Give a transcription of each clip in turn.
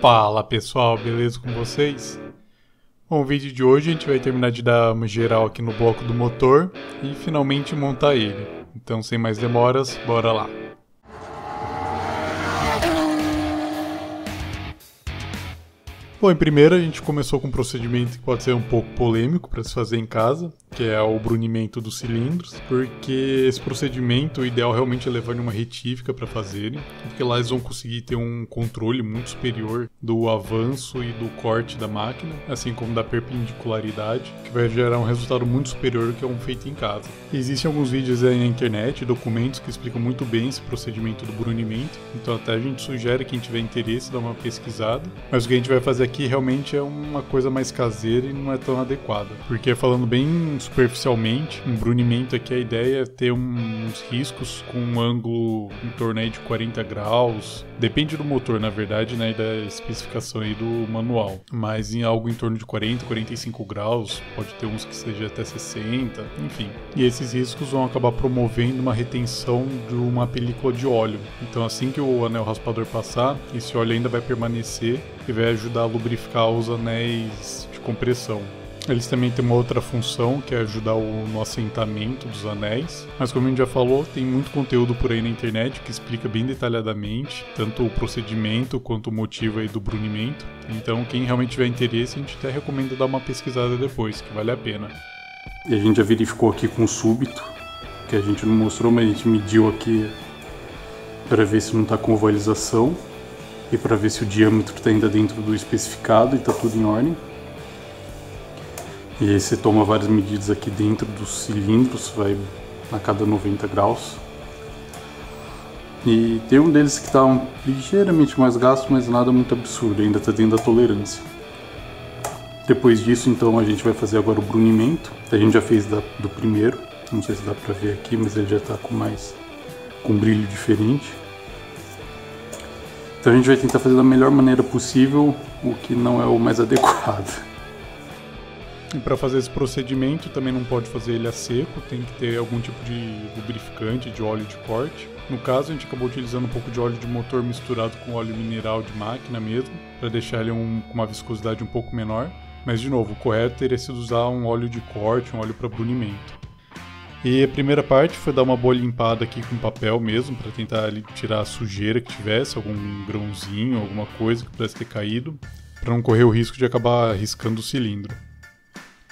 Fala pessoal, beleza com vocês? Bom, o vídeo de hoje a gente vai terminar de dar uma geral aqui no bloco do motor e finalmente montar ele. Então sem mais demoras, bora lá! Bom, em primeiro a gente começou com um procedimento que pode ser um pouco polêmico para se fazer em casa, que é o brunimento dos cilindros, porque esse procedimento, o ideal realmente é levar em uma retífica para fazerem, porque lá eles vão conseguir ter um controle muito superior do avanço e do corte da máquina, assim como da perpendicularidade, que vai gerar um resultado muito superior ao que é um feito em casa. Existem alguns vídeos aí na internet, documentos que explicam muito bem esse procedimento do brunimento, então até a gente sugere quem tiver interesse dar uma pesquisada, mas o que a gente vai fazer aqui realmente é uma coisa mais caseira e não é tão adequada, porque falando bem superficialmente, um brunimento aqui a ideia é ter uns riscos com um ângulo em torno aí de 40 graus, depende do motor na verdade, né, e da especificação aí do manual, mas em algo em torno de 40, 45 graus, pode ter uns que seja até 60, enfim. E esses riscos vão acabar promovendo uma retenção de uma película de óleo, então assim que o anel raspador passar, esse óleo ainda vai permanecer e vai ajudar a lubrificar os anéis de compressão. Eles também têm uma outra função, que é ajudar no assentamento dos anéis, mas como a gente já falou, tem muito conteúdo por aí na internet que explica bem detalhadamente, tanto o procedimento quanto o motivo aí do brunimento, então quem realmente tiver interesse, a gente até recomenda dar uma pesquisada depois, que vale a pena. E a gente já verificou aqui com o súbito, que a gente não mostrou, mas a gente mediu aqui para ver se não está com ovalização e para ver se o diâmetro está ainda dentro do especificado e está tudo em ordem. E aí você toma várias medidas aqui dentro dos cilindros, vai a cada 90 graus. E tem um deles que está ligeiramente mais gasto, mas nada muito absurdo, ainda está dentro da tolerância. Depois disso, então, a gente vai fazer agora o brunimento. A gente já fez do primeiro, não sei se dá para ver aqui, mas ele já está com um brilho diferente. Então a gente vai tentar fazer da melhor maneira possível, o que não é o mais adequado. E para fazer esse procedimento também não pode fazer ele a seco, tem que ter algum tipo de lubrificante, de óleo de corte. No caso a gente acabou utilizando um pouco de óleo de motor misturado com óleo mineral de máquina mesmo, para deixar ele com uma viscosidade um pouco menor. Mas de novo, o correto teria sido usar um óleo de corte, um óleo para brunimento. E a primeira parte foi dar uma boa limpada aqui com papel mesmo, para tentar ali tirar a sujeira que tivesse, algum grãozinho, alguma coisa que pudesse ter caído, para não correr o risco de acabar riscando o cilindro.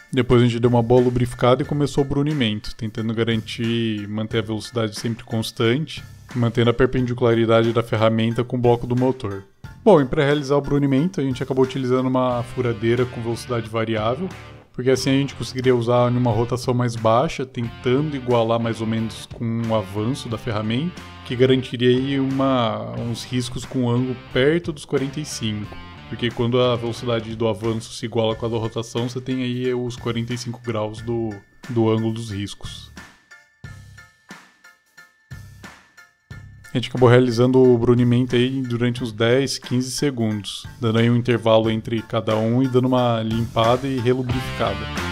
Depois a gente deu uma boa lubrificada e começou o brunimento, tentando garantir manter a velocidade sempre constante, mantendo a perpendicularidade da ferramenta com o bloco do motor. Bom, e para realizar o brunimento a gente acabou utilizando uma furadeira com velocidade variável, porque assim a gente conseguiria usar em uma rotação mais baixa, tentando igualar mais ou menos com o avanço da ferramenta, que garantiria aí uns riscos com ângulo perto dos 45. Porque quando a velocidade do avanço se iguala com a da rotação, você tem aí os 45 graus do ângulo dos riscos. A gente acabou realizando o brunimento aí durante uns 10, 15 segundos, dando aí um intervalo entre cada um e dando uma limpada e relubrificada.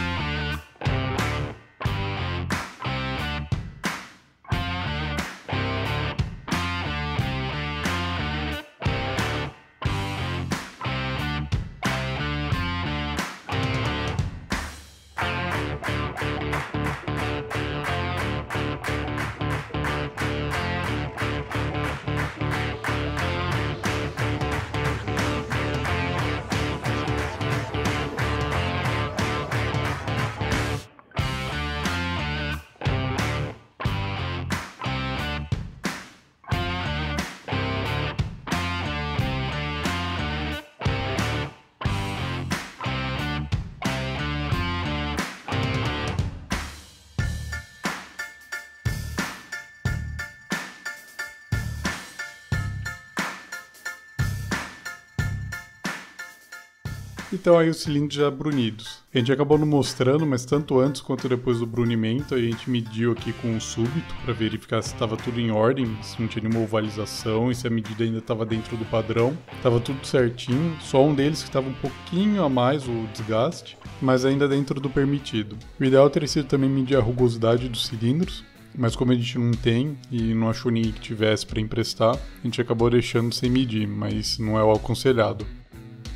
Então aí os cilindros já brunidos. A gente acabou não mostrando, mas tanto antes quanto depois do brunimento, a gente mediu aqui com o súbito para verificar se estava tudo em ordem, se não tinha nenhuma ovalização e se a medida ainda estava dentro do padrão. Estava tudo certinho, só um deles que estava um pouquinho a mais o desgaste, mas ainda dentro do permitido. O ideal teria sido também medir a rugosidade dos cilindros, mas como a gente não tem e não achou ninguém que tivesse para emprestar, a gente acabou deixando sem medir, mas não é o aconselhado.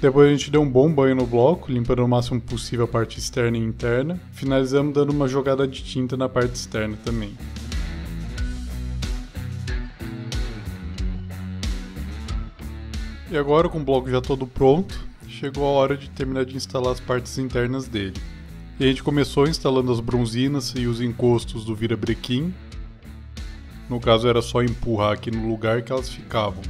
Depois a gente deu um bom banho no bloco, limpando o máximo possível a parte externa e interna. Finalizamos dando uma jogada de tinta na parte externa também. E agora, com o bloco já todo pronto, chegou a hora de terminar de instalar as partes internas dele. E a gente começou instalando as bronzinas e os encostos do virabrequim. No caso era só empurrar aqui no lugar que elas ficavam.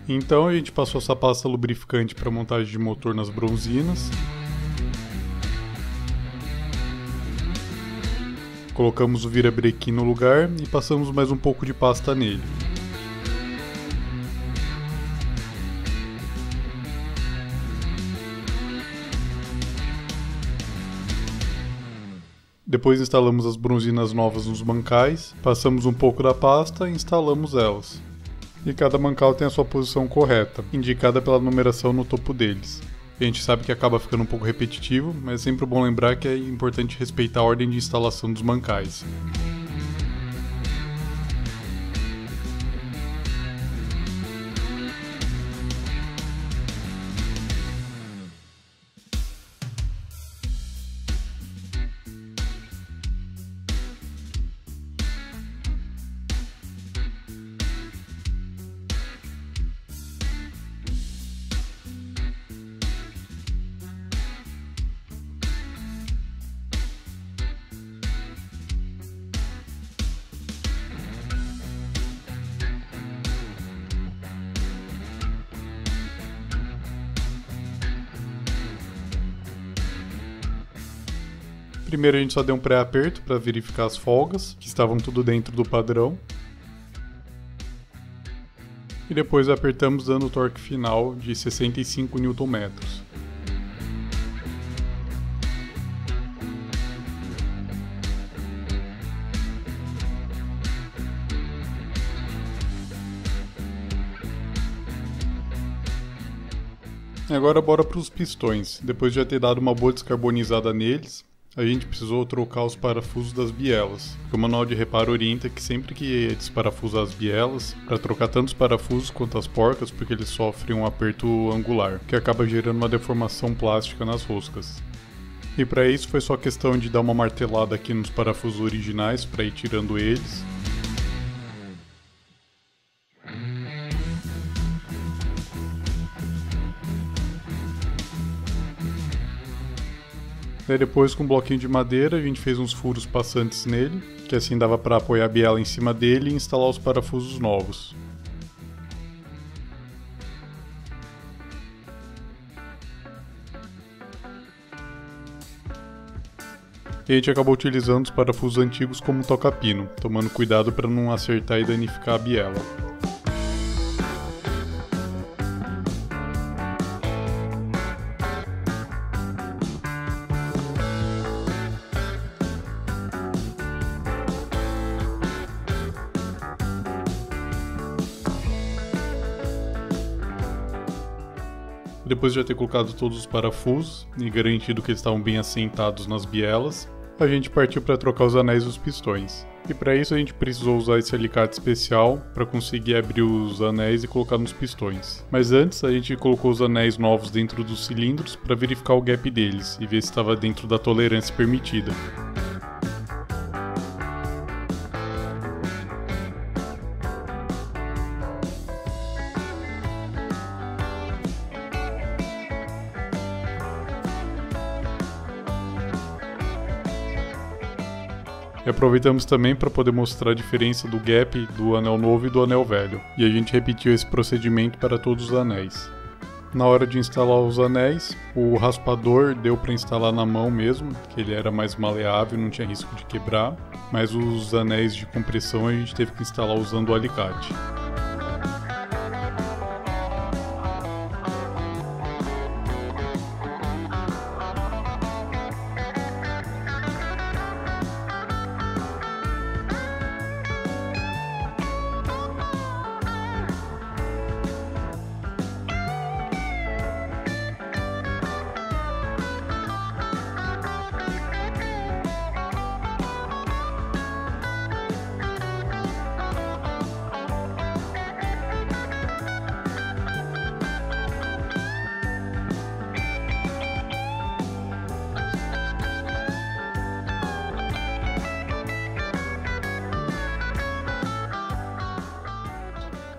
Então a gente passou essa pasta lubrificante para montagem de motor nas bronzinas. Colocamos o virabrequim no lugar e passamos mais um pouco de pasta nele. Depois instalamos as bronzinas novas nos mancais, passamos um pouco da pasta e instalamos elas. E cada mancal tem a sua posição correta, indicada pela numeração no topo deles. A gente sabe que acaba ficando um pouco repetitivo, mas é sempre bom lembrar que é importante respeitar a ordem de instalação dos mancais. Primeiro a gente só deu um pré-aperto para verificar as folgas, que estavam tudo dentro do padrão. E depois apertamos dando o torque final de 65 Nm. Agora bora para os pistões. Depois de já ter dado uma boa descarbonizada neles, a gente precisou trocar os parafusos das bielas, porque o manual de reparo orienta que sempre que desparafusar as bielas, para trocar tanto os parafusos quanto as porcas, porque eles sofrem um aperto angular, que acaba gerando uma deformação plástica nas roscas. E para isso foi só questão de dar uma martelada aqui nos parafusos originais para ir tirando eles. Daí depois, com um bloquinho de madeira, a gente fez uns furos passantes nele, que assim dava para apoiar a biela em cima dele e instalar os parafusos novos. E a gente acabou utilizando os parafusos antigos como toca-pino, tomando cuidado para não acertar e danificar a biela. Depois de já ter colocado todos os parafusos e garantido que eles estavam bem assentados nas bielas, a gente partiu para trocar os anéis dos pistões. E para isso a gente precisou usar esse alicate especial para conseguir abrir os anéis e colocar nos pistões. Mas antes a gente colocou os anéis novos dentro dos cilindros para verificar o gap deles e ver se estava dentro da tolerância permitida. E aproveitamos também para poder mostrar a diferença do gap do anel novo e do anel velho. E a gente repetiu esse procedimento para todos os anéis. Na hora de instalar os anéis, o raspador deu para instalar na mão mesmo, que ele era mais maleável, não tinha risco de quebrar. Mas os anéis de compressão a gente teve que instalar usando o alicate.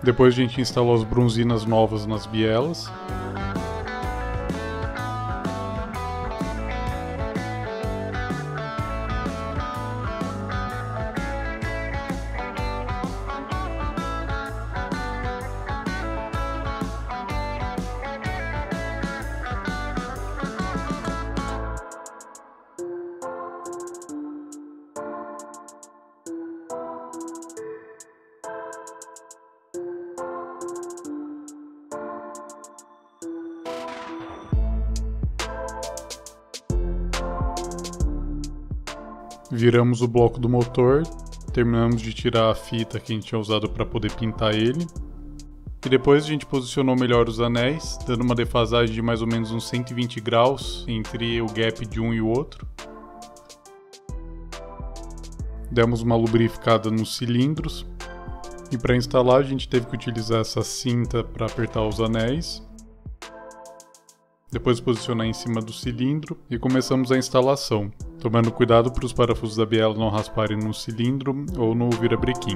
Depois a gente instalou as bronzinas novas nas bielas. Viramos o bloco do motor, terminamos de tirar a fita que a gente tinha usado para poder pintar ele. E depois a gente posicionou melhor os anéis, dando uma defasagem de mais ou menos uns 120 graus entre o gap de um e o outro. Demos uma lubrificada nos cilindros. E para instalar a gente teve que utilizar essa cinta para apertar os anéis. Depois posicionar em cima do cilindro e começamos a instalação, tomando cuidado para os parafusos da biela não rasparem no cilindro ou no virabrequim.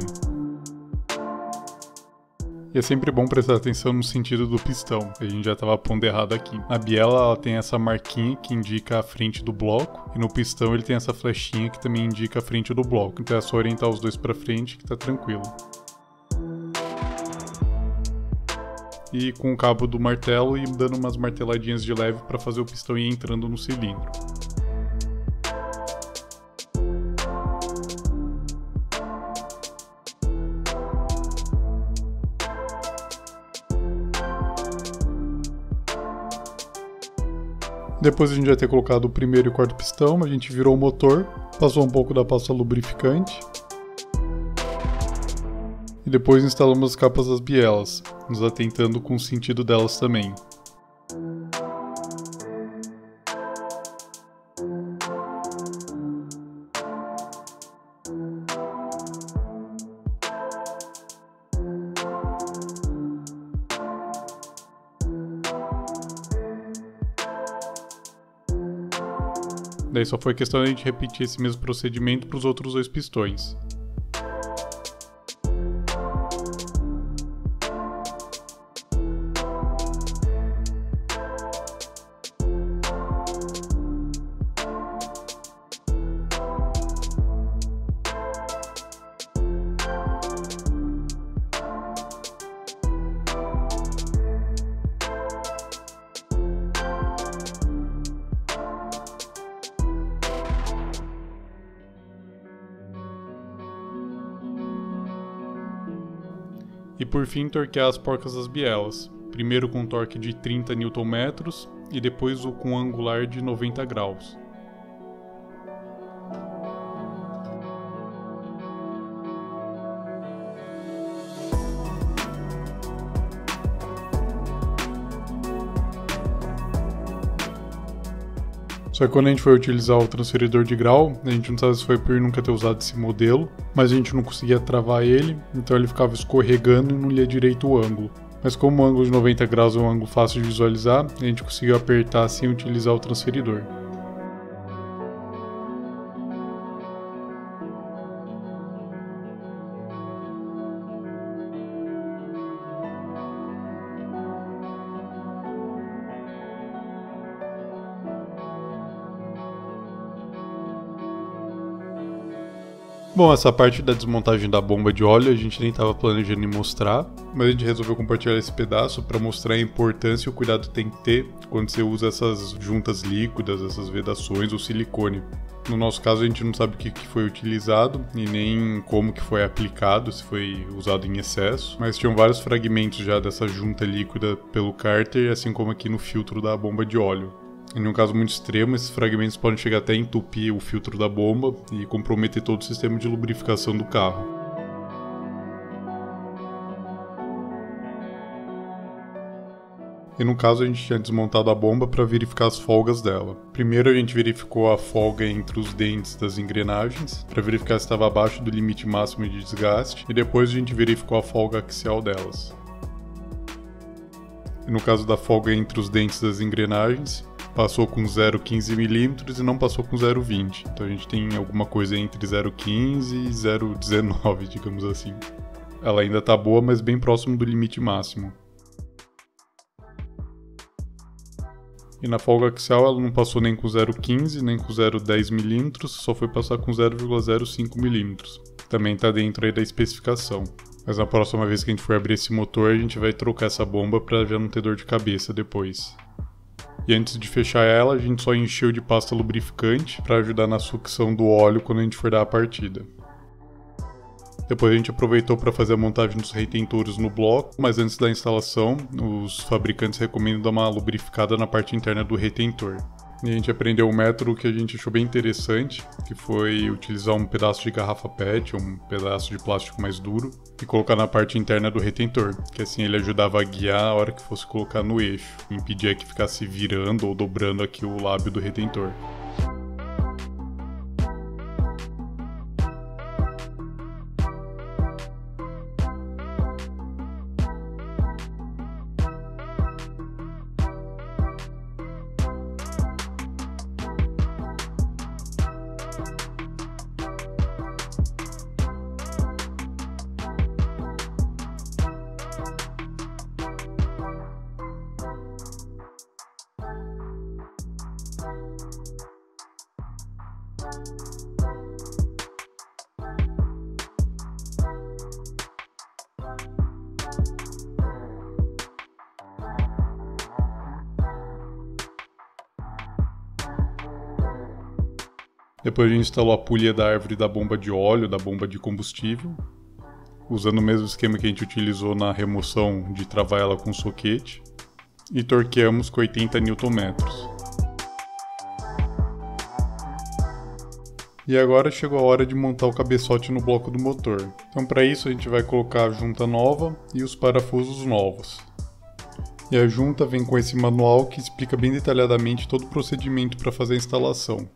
E é sempre bom prestar atenção no sentido do pistão, a gente já estava pondo errado aqui. A biela ela tem essa marquinha que indica a frente do bloco, e no pistão ele tem essa flechinha que também indica a frente do bloco, então é só orientar os dois para frente que tá tranquilo. E com o cabo do martelo e dando umas marteladinhas de leve para fazer o pistão ir entrando no cilindro. Depois de a gente já ter colocado o primeiro e o quarto pistão, a gente virou o motor, passou um pouco da pasta lubrificante. E depois instalamos as capas das bielas, nos atentando com o sentido delas também. Daí só foi questão de a gente repetir esse mesmo procedimento para os outros dois pistões. E por fim torquear as porcas das bielas, primeiro com torque de 30 Nm e depois o com angular de 90 graus. Só que quando a gente foi utilizar o transferidor de grau, a gente não sabe se foi por nunca ter usado esse modelo, mas a gente não conseguia travar ele, então ele ficava escorregando e não lia direito o ângulo. Mas como o ângulo de 90 graus é um ângulo fácil de visualizar, a gente conseguiu apertar sem utilizar o transferidor. Bom, essa parte da desmontagem da bomba de óleo a gente nem estava planejando em mostrar, mas a gente resolveu compartilhar esse pedaço para mostrar a importância e o cuidado que tem que ter quando você usa essas juntas líquidas, essas vedações ou silicone. No nosso caso a gente não sabe o que foi utilizado e nem como que foi aplicado, se foi usado em excesso, mas tinham vários fragmentos já dessa junta líquida pelo cárter, assim como aqui no filtro da bomba de óleo. Em um caso muito extremo, esses fragmentos podem chegar até a entupir o filtro da bomba e comprometer todo o sistema de lubrificação do carro. E no caso a gente tinha desmontado a bomba para verificar as folgas dela. Primeiro a gente verificou a folga entre os dentes das engrenagens, para verificar se estava abaixo do limite máximo de desgaste, e depois a gente verificou a folga axial delas. E no caso da folga entre os dentes das engrenagens, passou com 0,15 mm e não passou com 0,20. Então a gente tem alguma coisa entre 0,15 e 0,19, digamos assim. Ela ainda está boa, mas bem próximo do limite máximo. E na folga axial ela não passou nem com 0,15 nem com 0,10 mm, só foi passar com 0,05 mm. Também está dentro aí da especificação. Mas na próxima vez que a gente for abrir esse motor, a gente vai trocar essa bomba para já não ter dor de cabeça depois. E antes de fechar ela, a gente só encheu de pasta lubrificante para ajudar na sucção do óleo quando a gente for dar a partida. Depois a gente aproveitou para fazer a montagem dos retentores no bloco, mas antes da instalação, os fabricantes recomendam dar uma lubrificada na parte interna do retentor. E a gente aprendeu um método que a gente achou bem interessante, que foi utilizar um pedaço de garrafa PET, um pedaço de plástico mais duro, e colocar na parte interna do retentor, que assim ele ajudava a guiar a hora que fosse colocar no eixo, e impedia que ficasse virando ou dobrando aqui o lábio do retentor. Depois a gente instalou a pulha da árvore da bomba de óleo, da bomba de combustível, usando o mesmo esquema que a gente utilizou na remoção de travar ela com soquete, e torqueamos com 80 Nm. E agora chegou a hora de montar o cabeçote no bloco do motor. Então para isso a gente vai colocar a junta nova e os parafusos novos. E a junta vem com esse manual que explica bem detalhadamente todo o procedimento para fazer a instalação.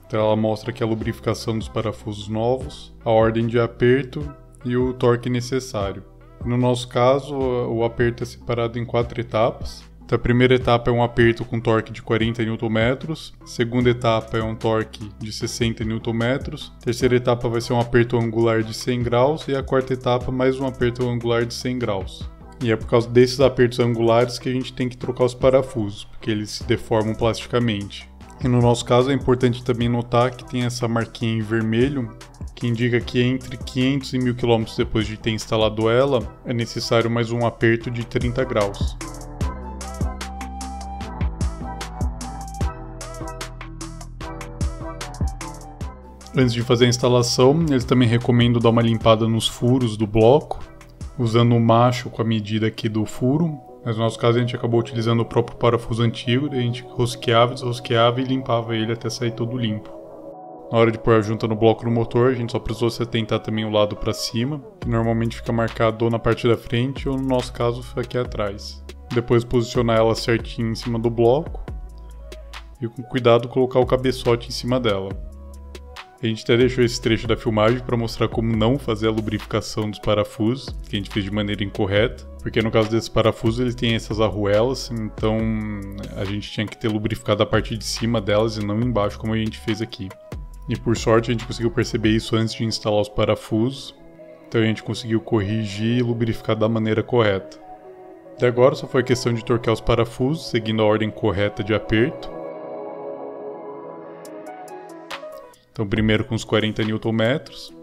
Então ela mostra aqui a lubrificação dos parafusos novos, a ordem de aperto e o torque necessário. No nosso caso, o aperto é separado em 4 etapas. Então a primeira etapa é um aperto com torque de 40 Nm, a segunda etapa é um torque de 60 Nm, a terceira etapa vai ser um aperto angular de 100 graus e a quarta etapa mais um aperto angular de 100 graus. E é por causa desses apertos angulares que a gente tem que trocar os parafusos, porque eles se deformam plasticamente. E no nosso caso é importante também notar que tem essa marquinha em vermelho, que indica que entre 500 e 1000 km depois de ter instalado ela, é necessário mais um aperto de 30 graus. Antes de fazer a instalação, eles também recomendam dar uma limpada nos furos do bloco, usando o macho com a medida aqui do furo. Mas no nosso caso a gente acabou utilizando o próprio parafuso antigo, a gente rosqueava, desrosqueava e limpava ele até sair todo limpo. Na hora de pôr a junta no bloco do motor, a gente só precisou se atentar também o lado para cima, que normalmente fica marcado ou na parte da frente ou no nosso caso aqui atrás. Depois posicionar ela certinho em cima do bloco e com cuidado colocar o cabeçote em cima dela. A gente até deixou esse trecho da filmagem para mostrar como não fazer a lubrificação dos parafusos, que a gente fez de maneira incorreta, porque no caso desses parafusos ele tem essas arruelas, então a gente tinha que ter lubrificado a parte de cima delas e não embaixo como a gente fez aqui. E por sorte a gente conseguiu perceber isso antes de instalar os parafusos, então a gente conseguiu corrigir e lubrificar da maneira correta. Até agora só foi questão de torquear os parafusos, seguindo a ordem correta de aperto. Então primeiro com os 40 Nm.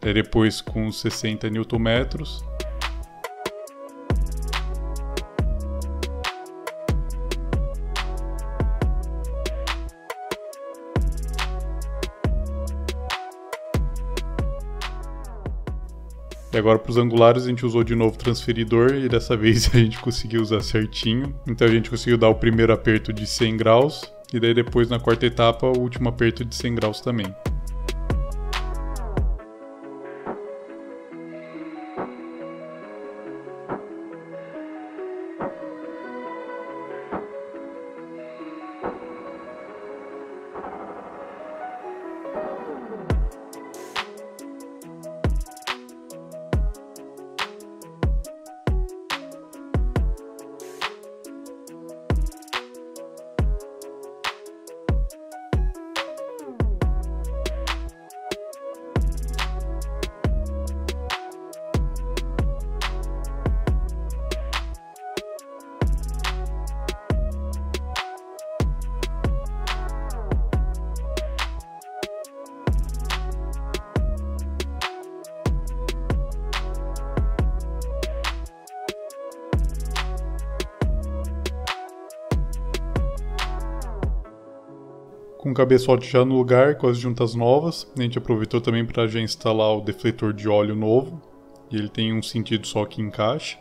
E depois com os 60 Nm. E agora para os angulares a gente usou de novo o transferidor e dessa vez a gente conseguiu usar certinho. Então a gente conseguiu dar o primeiro aperto de 100 graus e daí depois na quarta etapa o último aperto de 100 graus também. Com o cabeçote já no lugar, com as juntas novas, a gente aproveitou também para já instalar o defletor de óleo novo. E ele tem um sentido só que encaixa.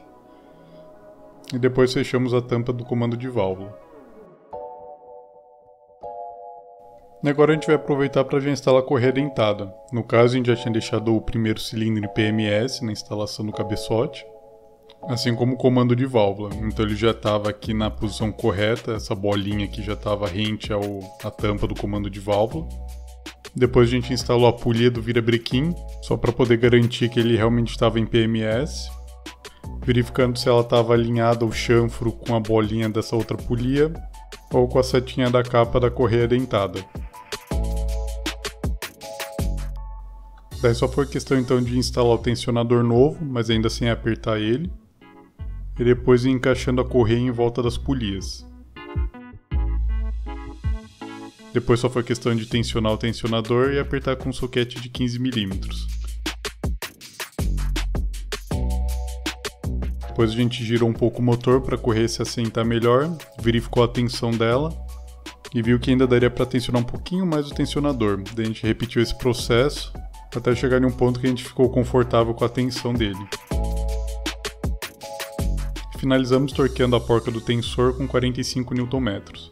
E depois fechamos a tampa do comando de válvula. E agora a gente vai aproveitar para já instalar a correia dentada. No caso, a gente já tinha deixado o primeiro cilindro em PMS na instalação do cabeçote, assim como o comando de válvula. Então ele já estava aqui na posição correta, essa bolinha aqui já estava rente à tampa do comando de válvula. Depois a gente instalou a polia do virabrequim, só para poder garantir que ele realmente estava em PMS. Verificando se ela estava alinhada o chanfro com a bolinha dessa outra polia ou com a setinha da capa da correia dentada. Daí só foi questão então de instalar o tensionador novo, mas ainda sem apertar ele, e depois ir encaixando a correia em volta das polias. Depois só foi questão de tensionar o tensionador e apertar com um soquete de 15 mm. Depois a gente girou um pouco o motor para a correia se assentar melhor, verificou a tensão dela e viu que ainda daria para tensionar um pouquinho mais o tensionador. Daí a gente repetiu esse processo até chegar em um ponto que a gente ficou confortável com a tensão dele. Finalizamos torqueando a porca do tensor com 45 Nm.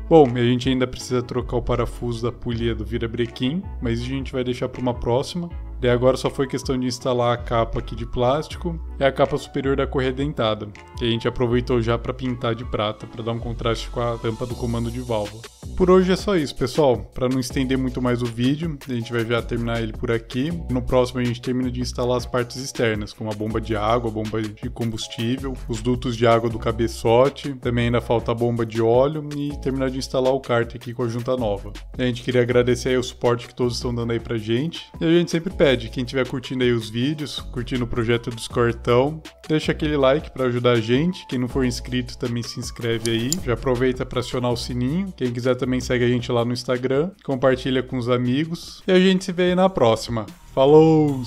Bom, e a gente ainda precisa trocar o parafuso da polia do virabrequim, mas isso a gente vai deixar para uma próxima. Daí agora só foi questão de instalar a capa aqui de plástico e a capa superior da correia dentada, que a gente aproveitou já para pintar de prata, para dar um contraste com a tampa do comando de válvula. Por hoje é só isso, pessoal. Para não estender muito mais o vídeo, a gente vai já terminar ele por aqui. No próximo a gente termina de instalar as partes externas, como a bomba de água, a bomba de combustível, os dutos de água do cabeçote, também ainda falta a bomba de óleo e terminar de instalar o kart aqui com a junta nova. A gente queria agradecer aí o suporte que todos estão dando aí pra gente, e a gente sempre pede, quem estiver curtindo aí os vídeos, curtindo o projeto do Scortão, deixa aquele like para ajudar a gente. Quem não for inscrito também se inscreve aí, já aproveita para acionar o sininho. Quem quiser também segue a gente lá no Instagram, compartilha com os amigos e a gente se vê aí na próxima. Falou!